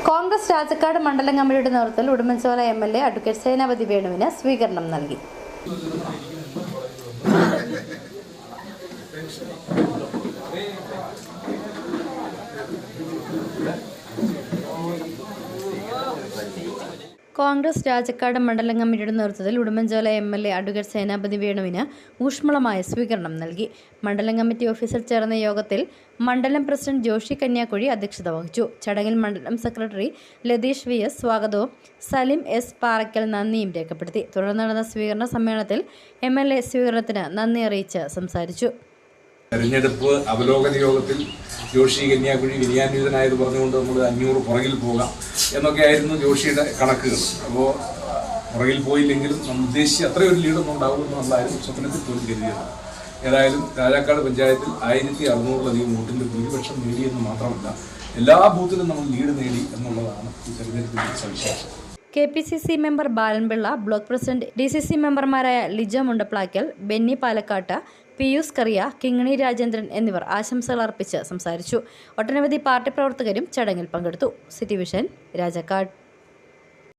കോൺഗ്രസ് രാജക്കാട് മണ്ഡലം കമ്മിറ്റിയുടെ നേതൃത്വത്തിൽ ഉടുമ്പൻചോല എം.എൽ.എ. അഡ്വക്കേറ്റ് സേനാപതി വേണുവിന് സ്വീകരണം നൽകി. കോൺഗ്രസ് രാജക്കാട് മണ്ഡലം കമ്മിറ്റിയുടെ നേതൃത്വത്തിൽ ഉടുമ്പൻചോല എം.എൽ.എ. അഡ്വക്കേറ്റ് സേനാപതി വേണുവിന് ഊഷ്മളമായ സ്വീകരണം നൽകി. മണ്ഡലം കമ്മിറ്റി ഓഫീസിൽ ചേർന്ന യോഗത്തിൽ മണ്ഡലം പ്രസിഡന്റ് ജോഷി കന്യാക്കുഴി അധ്യക്ഷത വഹിച്ചു. ചടങ്ങിൽ മണ്ഡലം സെക്രട്ടറി ലതീഷ് വി.എസ്. സ്വാഗതവും സലിം എസ്. പാറയ്ക്കൽ നന്ദിയും രേഖപ്പെടുത്തി. തുടർന്ന് നടന്ന സ്വീകരണ സമ്മേളനത്തിൽ എം.എൽ.എ. സ്വീകരണത്തിന് നന്ദി അറിയിച്ച് സംസാരിച്ചു. തെരഞ്ഞെടുപ്പ് അവലോകന യോഗത്തിൽ ജോഷി കന്യാക്കുഴി വിനയാന്വിതനായത് പറഞ്ഞുകൊണ്ട് നമ്മൾ 500 പുറകിൽ പോകാം എന്നൊക്കെയായിരുന്നു ജോഷിയുടെ കണക്കുകൾ. അപ്പോൾ പുറകിൽ പോയില്ലെങ്കിലും നമ്മൾ ഉദ്ദേശിച്ച് അത്രയൊരു ലീഡൊന്നും ഉണ്ടാകുമെന്ന് നമ്മളായിരുന്നു സ്വപ്നത്തിൽ പോലും കരുതിയത്. ഏതായാലും രാജാക്കാട് പഞ്ചായത്തിൽ 1600-ലധികം വോട്ടിൻ്റെ ഭൂരിപക്ഷം നേടിയെന്ന് മാത്രമല്ല എല്ലാ ബൂത്തിലും നമ്മൾ ലീഡ് നേടി എന്നുള്ളതാണ് ഈ തെരഞ്ഞെടുപ്പിൻ്റെ സവിശേഷത. KPCC member Balan Pillai, block president DCC മെമ്പർമാരായ ലിജ മുണ്ടപ്ലാക്കൽ, ബെന്നി പാലക്കാട്ട്, പിയൂസ് കറിയ, കിങ്ങിണി രാജേന്ദ്രൻ എന്നിവർ ആശംസകൾ അർപ്പിച്ച് സംസാരിച്ചു. ഒട്ടനവധി പാർട്ടി പ്രവർത്തകരും ചടങ്ങിൽ പങ്കെടുത്തു. City vision, Rajakkad.